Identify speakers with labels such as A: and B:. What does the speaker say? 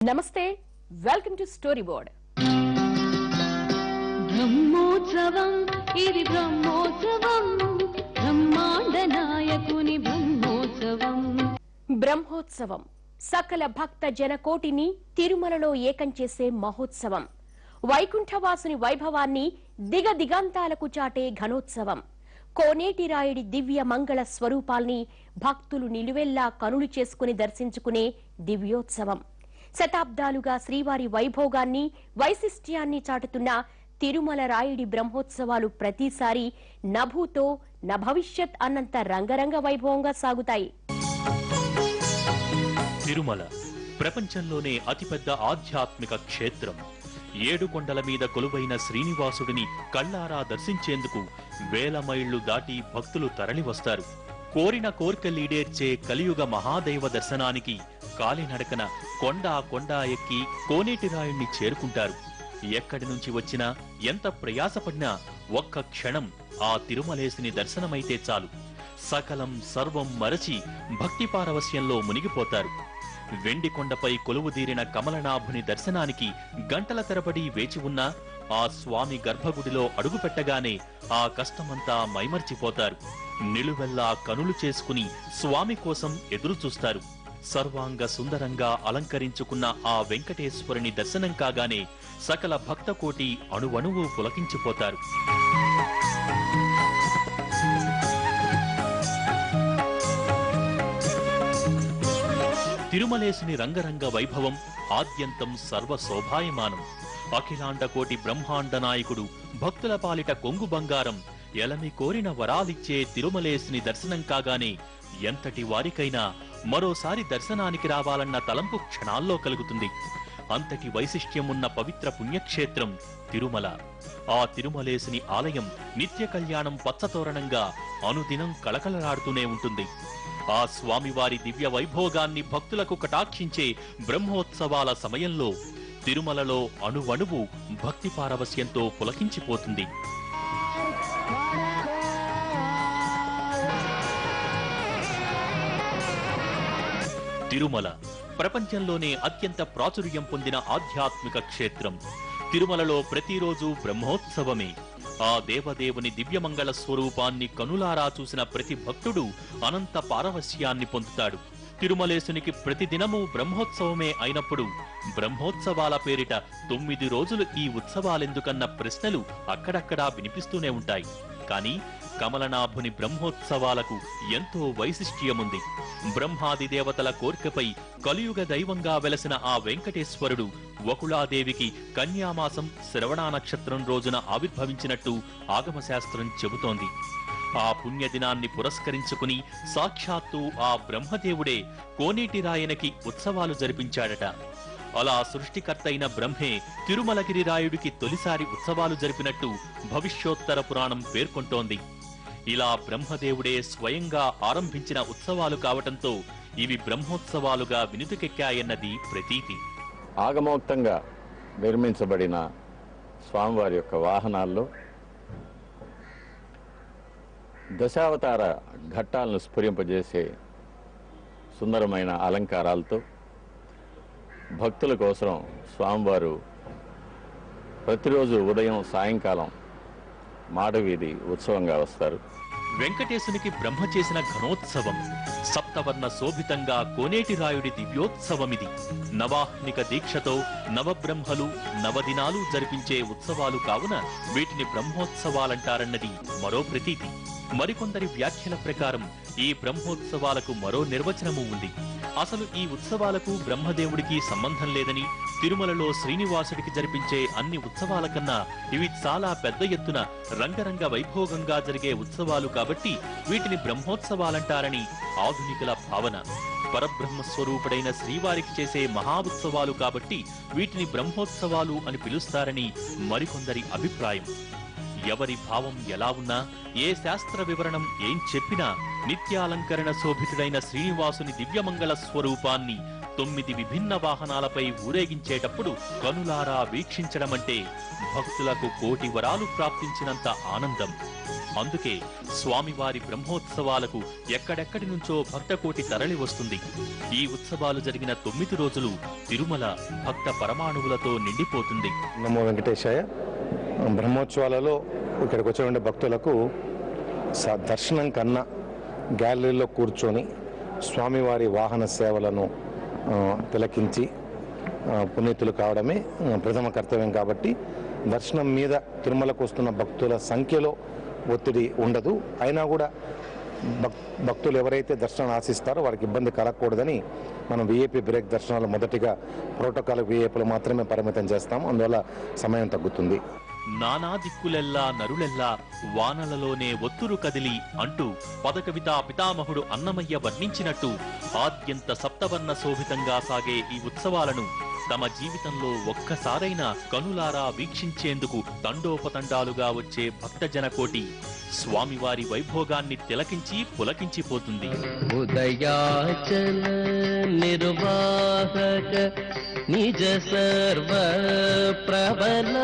A: నమస్తే, welcome to story board.
B: Brahmotsavam ఇది బ్రహ్మోత్సవం, బ్రహ్మాండ నాయకుని బ్రహ్మోత్సవం.
A: బ్రహ్మోత్సవం సకల భక్త జనకోటిని తిరుమలలో ఏకం చేసే మహోత్సవం. వైకుంఠవాసుని వైభవాన్ని దిగదిగంతాలకు చాటే ఘనోత్సవం. కోనేటి రాయుడి దివ్య మంగళ స్వరూపాల్ని భక్తులు నిలువెల్లా కనులు చేసుకుని దర్శించుకునే దివ్యోత్సవం. శతాబ్దాలుగా శ్రీవారి వైభోగాన్ని వైశిష్ట్యాన్ని చాటుతున్న తిరుమల రాయుడి బ్రహ్మోత్సవాలు ప్రతిసారి నభూతో నభవిష్యత్ అన్నంత రంగరంగ వైభవంగా సాగుతాయి.
C: తిరుమల ప్రపంచంలోనే అతిపెద్ద ఆధ్యాత్మిక క్షేత్రం. 7 కొండల మీద కొలువైన శ్రీనివాసుడిని కళ్లారా దర్శించేందుకు వేల మైళ్లు దాటి భక్తులు తరలివస్తారు. కోరిన కోర్కెలీడేర్చే కలియుగ మహాదైవ దర్శనానికి కాలినడకన కొండ ఎక్కి కోనేటి రాయుణ్ణి చేరుకుంటారు. ఎక్కడి నుంచి వచ్చినా ఎంత ప్రయాసపడినా ఒక్క క్షణం ఆ తిరుమలేసిని దర్శనమైతే చాలు. సకలం సర్వం మరచి భక్తి పారవస్యంలో మునిగిపోతారు. వెండి కొండపై కొలువుదీరిన కమలనాభుని దర్శనానికి గంటల తరబడి వేచి ఉన్న ఆ స్వామి గర్భగుడిలో అడుగుపెట్టగానే ఆ కష్టమంతా మైమర్చిపోతారు. నిలువెల్లా కనులు చేసుకుని స్వామి కోసం ఎదురు చూస్తారు. సర్వాంగ సుందరంగా అలంకరించుకున్న ఆ వెంకటేశ్వరుని దర్శనం కాగానే సకల భక్తకోటి అణువణువు పులకించిపోతారు. తిరుమలేశుని రంగరంగ వైభవం ఆద్యంతం సర్వశోభాయమానం. అఖిలాండ కోటి బ్రహ్మాండ నాయకుడు భక్తుల పాలిట కొంగు బంగారం ఎలమి కోరిన వరాలిచ్చే తిరుమలేశుని దర్శనం కాగానే ఎంతటి వారికైనా మరోసారి దర్శనానికి రావాలన్న తలంపు క్షణాల్లో కలుగుతుంది. అంతటి వైశిష్ట్యమున్న పవిత్ర పుణ్యక్షేత్రం తిరుమల. ఆ తిరుమలేశుని ఆలయం నిత్య కళ్యాణం పచ్చతోరణంగా అనుదినం కళకళలాడుతూనే ఉంటుంది. ఆ స్వామివారి దివ్య వైభోగాన్ని భక్తులకు కటాక్షించే బ్రహ్మోత్సవాల సమయంలో తిరుమలలో అణువణువు భక్తి పారవస్యంతో పులకించిపోతుంది. తిరుమల ప్రపంచంలోనే అత్యంత ప్రాచుర్యం పొందిన ఆధ్యాత్మిక క్షేత్రం. తిరుమలలో ప్రతిరోజు బ్రహ్మోత్సవమే. ఆ దేవదేవుని దివ్యమంగళ స్వరూపాన్ని కనులారా చూసిన ప్రతి భక్తుడు అనంత పారవస్యాన్ని పొందుతాడు. తిరుమలేశునికి ప్రతిదినము బ్రహ్మోత్సవమే అయినప్పుడు బ్రహ్మోత్సవాల పేరిట 9 రోజులు ఈ ఉత్సవాలెందుకన్న ప్రశ్నలు అక్కడక్కడా వినిపిస్తూనే ఉంటాయి. కానీ కమలనాభుని బ్రహ్మోత్సవాలకు ఎంతో వైశిష్ట్యముంది. బ్రహ్మాది దేవతల కోర్కెపై కలియుగ దైవంగా వెలసిన ఆ వెంకటేశ్వరుడు వకుళాదేవికి కన్యామాసం శ్రవణ నక్షత్రం రోజున ఆవిర్భవించినట్టు ఆగమశాస్త్రం చెబుతోంది. ఆ పుణ్యదినాన్ని పురస్కరించుకుని సాక్షాత్తు ఆ బ్రహ్మదేవుడే కోనేటి రాయనకి ఉత్సవాలు జరిపించాడట. అలా సృష్టికర్తైన బ్రహ్మే తిరుమలగిరి రాయుడికి తొలిసారి ఉత్సవాలు జరిపినట్టు భవిష్యోత్తర పురాణం పేర్కొంటోంది. ఇలా బ్రహ్మదేవుడే స్వయంగా ఆరంభించిన ఉత్సవాలు కావటంతో ఇవి బ్రహ్మోత్సవాలుగా వినుతికెక్కాయన్నది ప్రతీతి.
D: ఆగమోక్తంగా నిర్మించబడిన స్వామివారి యొక్క వాహనాల్లో దశావతార ఘట్టాలను స్ఫురింపజేసే సుందరమైన అలంకారాలతో భక్తుల కోసం స్వామివారు ప్రతిరోజు ఉదయం సాయంకాలం మాడవీధి ఉత్సవంగా వస్తారు.
C: వెంకటేశునికి బ్రహ్మ చేసిన ఘనోత్సవం సప్తవర్ణ శోభితంగా కోనేటి రాయుడి దివ్యోత్సవమిది. నవాహ్నిక దీక్షతో నవబ్రహ్మలు నవదినాలు జరిపించే ఉత్సవాలు కావున వీటిని బ్రహ్మోత్సవాలంటారన్నది మరో ప్రతీతి. మరికొందరి వ్యాఖ్యల ప్రకారం ఈ బ్రహ్మోత్సవాలకు మరో నిర్వచనము ఉంది. అసలు ఈ ఉత్సవాలకు బ్రహ్మదేవుడికి సంబంధం లేదని, తిరుమలలో శ్రీనివాసుడికి జరిపించే అన్ని ఉత్సవాల కన్నా ఇవి చాలా పెద్ద ఎత్తున రంగరంగ వైభోగంగా జరిగే ఉత్సవాలు కాబట్టి వీటిని బ్రహ్మోత్సవాలంటారని ఆధునికుల భావన. పరబ్రహ్మస్వరూపుడైన శ్రీవారికి చేసే మహా ఉత్సవాలు కాబట్టి వీటిని బ్రహ్మోత్సవాలు అని పిలుస్తారని మరికొందరి అభిప్రాయం. ఎవరి భావం ఎలా ఉన్నా, ఏ శాస్త్ర వివరణం ఏం చెప్పినా నిత్యాలంకరణ శోభితుడైన శ్రీనివాసుని దివ్యమంగళ స్వరూపాన్ని 9 విభిన్న వాహనాలపై ఊరేగించేటప్పుడు కనులారా వీక్షించడమంటే భక్తులకు కోటి వరాలు ప్రాప్తించినంత ఆనందం. అందుకే స్వామివారి బ్రహ్మోత్సవాలకు ఎక్కడెక్కడి నుంచో భక్తకోటి తరలి వస్తుంది. ఈ ఉత్సవాలు జరిగిన 9 రోజులు తిరుమల భక్త పరమాణువులతో నిండిపోతుంది.
E: నమో వెంకటేశాయ. బ్రహ్మోత్సవాలలో ఇక్కడికి వచ్చే భక్తులకు దర్శనం కన్నా గ్యాలరీలో కూర్చొని స్వామివారి వాహన సేవలను తిలకించి పునీతులు కావడమే ప్రథమ కర్తవ్యం. కాబట్టి దర్శనం మీద తిరుమలకు వస్తున్న భక్తుల సంఖ్యలో ఒత్తిడి ఉండదు. అయినా కూడా భక్తులు ఎవరైతే దర్శనం ఆశిస్తారో వారికి ఇబ్బంది కలగకూడదని మనం విఐపి బ్రేక్ దర్శనాలు మొదటిగా ప్రోటోకాల్ విఐపీలు మాత్రమే పరిమితం చేస్తాం. అందువల్ల సమయం తగ్గుతుంది.
C: నానా దిక్కులెల్లా నరులెల్లా వానలలోనే ఒత్తురు కదిలి అంటూ పదకవితా పితామహుడు అన్నమయ్య వర్ణించినట్టు ఆద్యంత సప్తవర్ణ శోభితంగా సాగే ఈ ఉత్సవాలను తమ జీవితంలో ఒక్కసారైనా కనులారా వీక్షించేందుకు తండోపతండాలుగా వచ్చే భక్తజనకోటి స్వామివారి వైభోగాన్ని తిలకించి పులకించిపోతుంది.
F: ఉదయాచల నిర్వాహక నిజ సర్వ ప్రబల